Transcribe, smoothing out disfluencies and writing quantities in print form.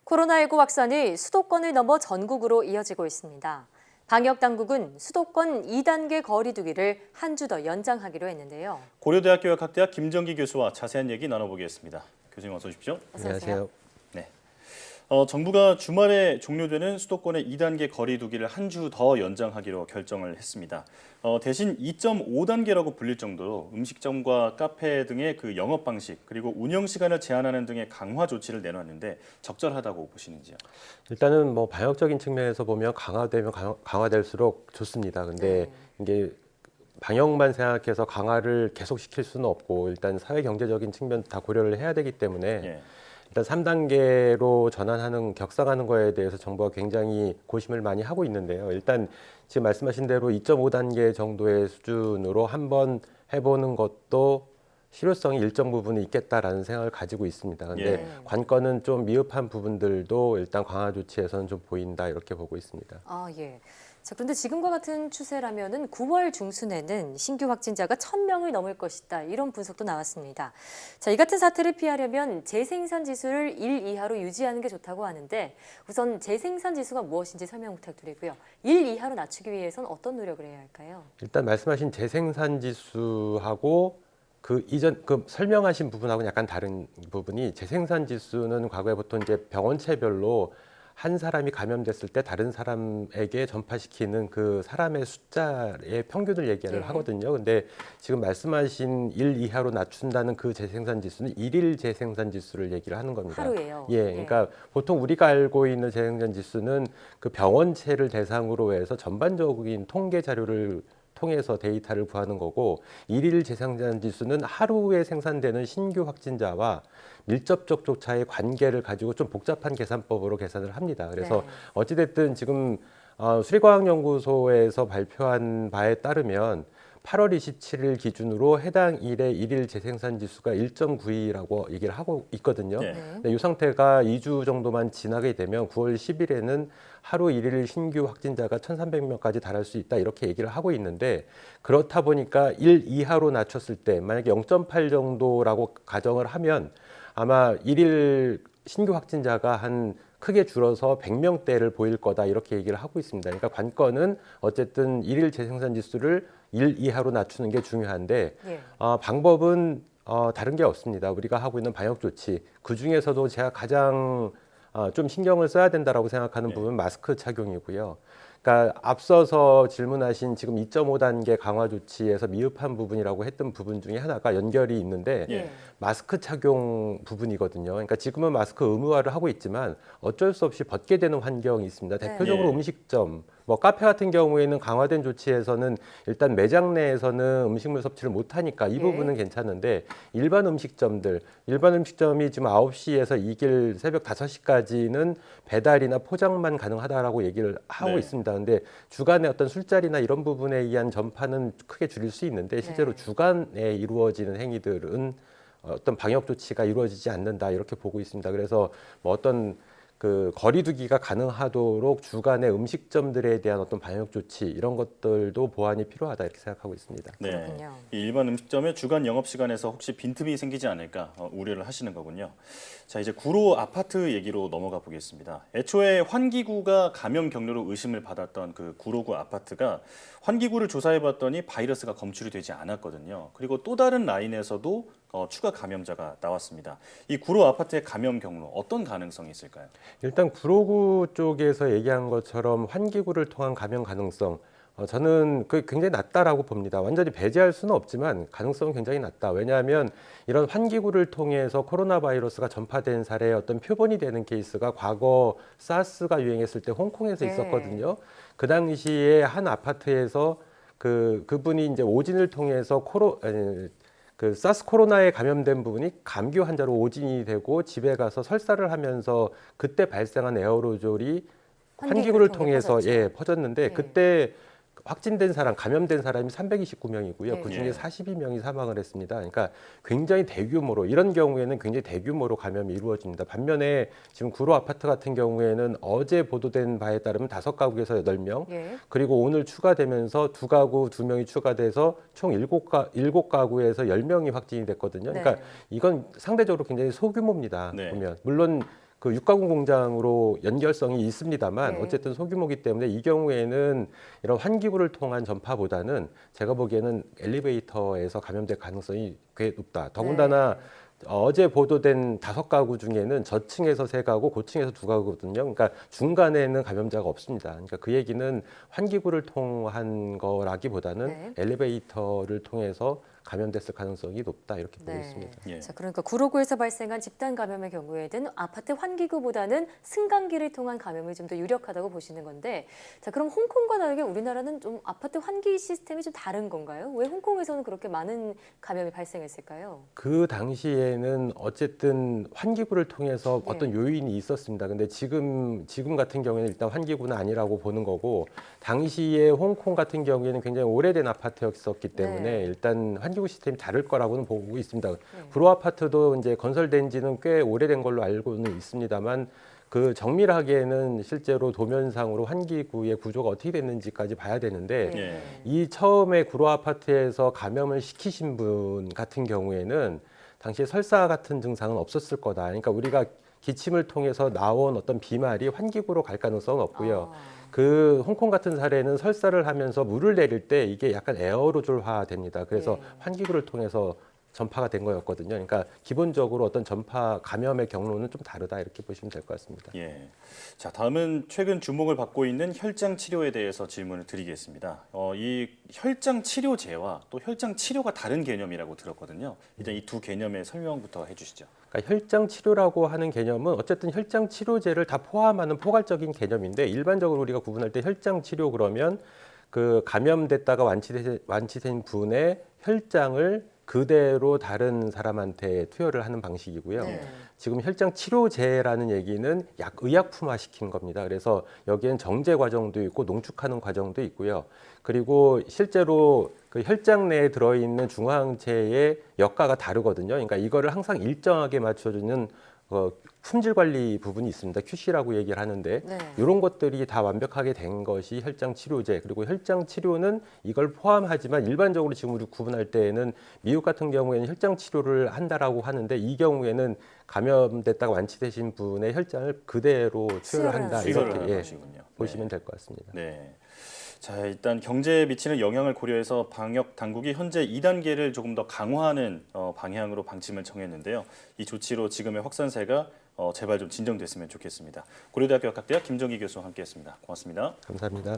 코로나19 확산이 수도권을 넘어 전국으로 이어지고 있습니다. 방역당국은 수도권 2단계 거리 두기를 한 주 더 연장하기로 했는데요. 고려대학교 역학대학 김정기 교수와 자세한 얘기 나눠보겠습니다. 교수님 어서 오십시오. 어서 오세요. 네. 정부가 주말에 종료되는 수도권의 2단계 거리 두기를 한 주 더 연장하기로 결정을 했습니다. 대신 2.5단계라고 불릴 정도로 음식점과 카페 등의 그 영업 방식 그리고 운영 시간을 제한하는 등의 강화 조치를 내놨는데 적절하다고 보시는지요? 일단은 뭐 방역적인 측면에서 보면 강화되면 강화될수록 좋습니다. 근데 이게 방역만 생각해서 강화를 계속 시킬 수는 없고 일단 사회 경제적인 측면 다 고려를 해야 되기 때문에 예. 일단 3단계로 전환하는 격상하는 거에 대해서 정부가 굉장히 고심을 많이 하고 있는데요. 일단 지금 말씀하신 대로 2.5단계 정도의 수준으로 한번 해보는 것도 실효성이 일정 부분이 있겠다라는 생각을 가지고 있습니다. 근데 예. 관건은 좀 미흡한 부분들도 일단 강화 조치에서는 좀 보인다 이렇게 보고 있습니다. 예. 자, 그런데 지금과 같은 추세라면은 9월 중순에는 신규 확진자가 1,000명을 넘을 것이다. 이런 분석도 나왔습니다. 자, 이 같은 사태를 피하려면 재생산 지수를 1 이하로 유지하는 게 좋다고 하는데 우선 재생산 지수가 무엇인지 설명 부탁드리고요. 1 이하로 낮추기 위해서는 어떤 노력을 해야 할까요? 일단 말씀하신 재생산 지수하고 그 이전 설명하신 부분하고는 약간 다른 부분이 재생산 지수는 과거에 보통 이제 병원체별로 한 사람이 감염됐을 때 다른 사람에게 전파시키는 그 사람의 숫자의 평균을 얘기를 하거든요. 근데 지금 말씀하신 1 이하로 낮춘다는 그 재생산 지수는 일일 재생산 지수를 얘기를 하는 겁니다. 하루에요. 예, 그러니까 보통 우리가 알고 있는 재생산 지수는 그 병원체를 대상으로 해서 전반적인 통계 자료를 통해서 데이터를 구하는 거고 일일 재생산 지수는 하루에 생산되는 신규 확진자와 밀접 접촉자의 관계를 가지고 좀 복잡한 계산법으로 계산을 합니다. 그래서 어찌됐든 지금 수리과학연구소에서 발표한 바에 따르면 8월 27일 기준으로 해당 일의 일일 재생산 지수가 1.92라고 얘기를 하고 있거든요. 근데 이 상태가 2주 정도만 지나게 되면 9월 10일에는 하루 일일 신규 확진자가 1,300명까지 달할 수 있다 이렇게 얘기를 하고 있는데 그렇다 보니까 1 이하로 낮췄을 때 만약에 0.8 정도라고 가정을 하면 아마 일일 신규 확진자가 한 크게 줄어서 100명대를 보일 거다 이렇게 얘기를 하고 있습니다. 그러니까 관건은 어쨌든 일일 재생산 지수를 1 이하로 낮추는 게 중요한데 방법은 다른 게 없습니다. 우리가 하고 있는 방역 조치 그 중에서도 제가 가장 좀 신경을 써야 된다라고 생각하는 부분은 마스크 착용이고요. 그러니까 앞서서 질문하신 지금 2.5단계 강화 조치에서 미흡한 부분이라고 했던 부분 중에 하나가 연결이 있는데 마스크 착용 부분이거든요. 그러니까 지금은 마스크 의무화를 하고 있지만 어쩔 수 없이 벗게 되는 환경이 있습니다. 대표적으로 음식점, 뭐 카페 같은 경우에는 강화된 조치에서는 일단 매장 내에서는 음식물 섭취를 못 하니까 이 부분은 괜찮은데 일반 음식점이 지금 9시에서 이길 새벽 5시까지는 배달이나 포장만 가능하다라고 얘기를 하고 있습니다. 근데 주간에 어떤 술자리나 이런 부분에 의한 전파는 크게 줄일 수 있는데 실제로 주간에 이루어지는 행위들은 어떤 방역 조치가 이루어지지 않는다 이렇게 보고 있습니다. 그래서 뭐 어떤 그 거리두기가 가능하도록 주간의 음식점들에 대한 어떤 방역 조치 이런 것들도 보완이 필요하다 이렇게 생각하고 있습니다. 네, 이 일반 음식점의 주간 영업 시간에서 혹시 빈틈이 생기지 않을까 우려를 하시는 거군요. 자, 이제 구로 아파트 얘기로 넘어가 보겠습니다. 애초에 환기구가 감염 경로로 의심을 받았던 그 구로구 아파트가 환기구를 조사해봤더니 바이러스가 검출이 되지 않았거든요. 그리고 또 다른 라인에서도 추가 감염자가 나왔습니다. 이 구로 아파트의 감염 경로 어떤 가능성이 있을까요? 일단 구로구 쪽에서 얘기한 것처럼 환기구를 통한 감염 가능성 저는 그 굉장히 낮다라고 봅니다. 완전히 배제할 수는 없지만 가능성은 굉장히 낮다. 왜냐하면 이런 환기구를 통해서 코로나 바이러스가 전파된 사례의 어떤 표본이 되는 케이스가 과거 사스가 유행했을 때 홍콩에서 있었거든요. 그 당시에 한 아파트에서 그분이 이제 오진을 통해서 그 사스 코로나에 감염된 부분이 감기 환자로 오진이 되고 집에 가서 설사를 하면서 그때 발생한 에어로졸이 환기구를 통해서 퍼졌는데 그때 확진된 사람, 감염된 사람이 329명이고요. 그중에 42명이 사망을 했습니다. 그러니까 굉장히 대규모로 이런 경우에는 굉장히 대규모로 감염이 이루어집니다. 반면에 지금 구로 아파트 같은 경우에는 어제 보도된 바에 따르면 5가구에서 8명, 그리고 오늘 추가되면서 2가구 2명이 추가돼서 총 7가구에서 10명이 확진이 됐거든요. 그러니까 이건 상대적으로 굉장히 소규모입니다. 보면 물론 그 육가공 공장으로 연결성이 있습니다만 네. 어쨌든 소규모기 때문에 이 경우에는 이런 환기구를 통한 전파보다는 제가 보기에는 엘리베이터에서 감염될 가능성이 꽤 높다. 더군다나 어제 보도된 5가구 중에는 저층에서 3가구, 고층에서 2가구거든요. 그러니까 중간에는 감염자가 없습니다. 그러니까 그 얘기는 환기구를 통한 거라기보다는 네. 엘리베이터를 통해서 감염됐을 가능성이 높다 이렇게 보고 있습니다. 예. 자, 그러니까 구로구에서 발생한 집단 감염의 경우에는 아파트 환기구보다는 승강기를 통한 감염이 좀 더 유력하다고 보시는 건데, 자, 그럼 홍콩과 다르게 우리나라는 좀 아파트 환기 시스템이 좀 다른 건가요? 왜 홍콩에서는 그렇게 많은 감염이 발생했을까요? 그 당시에는 어쨌든 환기구를 통해서 네. 어떤 요인이 있었습니다. 근데 지금 같은 경우에는 일단 환기구는 아니라고 보는 거고, 당시에 홍콩 같은 경우에는 굉장히 오래된 아파트였었기 때문에 네. 일단 환기구 시스템이 다를 거라고는 보고 있습니다. 구로 아파트도 이제 건설된 지는 꽤 오래된 걸로 알고는 있습니다만 그 정밀하게는 실제로 도면상으로 환기구의 구조가 어떻게 됐는지까지 봐야 되는데 예. 이 처음에 구로 아파트에서 감염을 시키신 분 같은 경우에는 당시에 설사 같은 증상은 없었을 거다. 그러니까 우리가 기침을 통해서 나온 어떤 비말이 환기구로 갈 가능성은 없고요. 그 홍콩 같은 사례는 설사를 하면서 물을 내릴 때 이게 약간 에어로졸화 됩니다. 그래서 네. 환기구를 통해서 전파가 된 거였거든요. 그러니까 기본적으로 어떤 전파 감염의 경로는 좀 다르다 이렇게 보시면 될 것 같습니다. 예. 자, 다음은 최근 주목을 받고 있는 혈장 치료에 대해서 질문을 드리겠습니다. 이 혈장 치료제와 또 혈장 치료가 다른 개념이라고 들었거든요. 일단 이 두 개념의 설명부터 해주시죠. 그러니까 혈장 치료라고 하는 개념은 어쨌든 혈장 치료제를 다 포함하는 포괄적인 개념인데 일반적으로 우리가 구분할 때 혈장 치료 그러면 그 감염됐다가 완치된 분의 혈장을 그대로 다른 사람한테 투여를 하는 방식이고요. 네. 지금 혈장 치료제라는 얘기는 의약품화 시킨 겁니다. 그래서 여기엔 정제 과정도 있고 농축하는 과정도 있고요. 그리고 실제로 그 혈장 내에 들어있는 중화항체의 역가가 다르거든요. 그러니까 이거를 항상 일정하게 맞춰주는 품질 관리 부분이 있습니다. QC라고 얘기를 하는데 네. 이런 것들이 다 완벽하게 된 것이 혈장 치료제. 그리고 혈장 치료는 이걸 포함하지만 일반적으로 지금 우리 구분할 때에는 미국 같은 경우에는 혈장 치료를 한다라고 하는데 이 경우에는 감염됐다가 완치되신 분의 혈장을 그대로 투여를 한다. 수혈을 이렇게 하는 것이군요. 보시면 될 것 같습니다. 네. 자, 일단 경제에 미치는 영향을 고려해서 방역 당국이 현재 2단계를 조금 더 강화하는 방향으로 방침을 정했는데요. 이 조치로 지금의 확산세가 제발 좀 진정됐으면 좋겠습니다. 고려대학교 약학대학 김정기 교수와 함께했습니다. 고맙습니다. 감사합니다.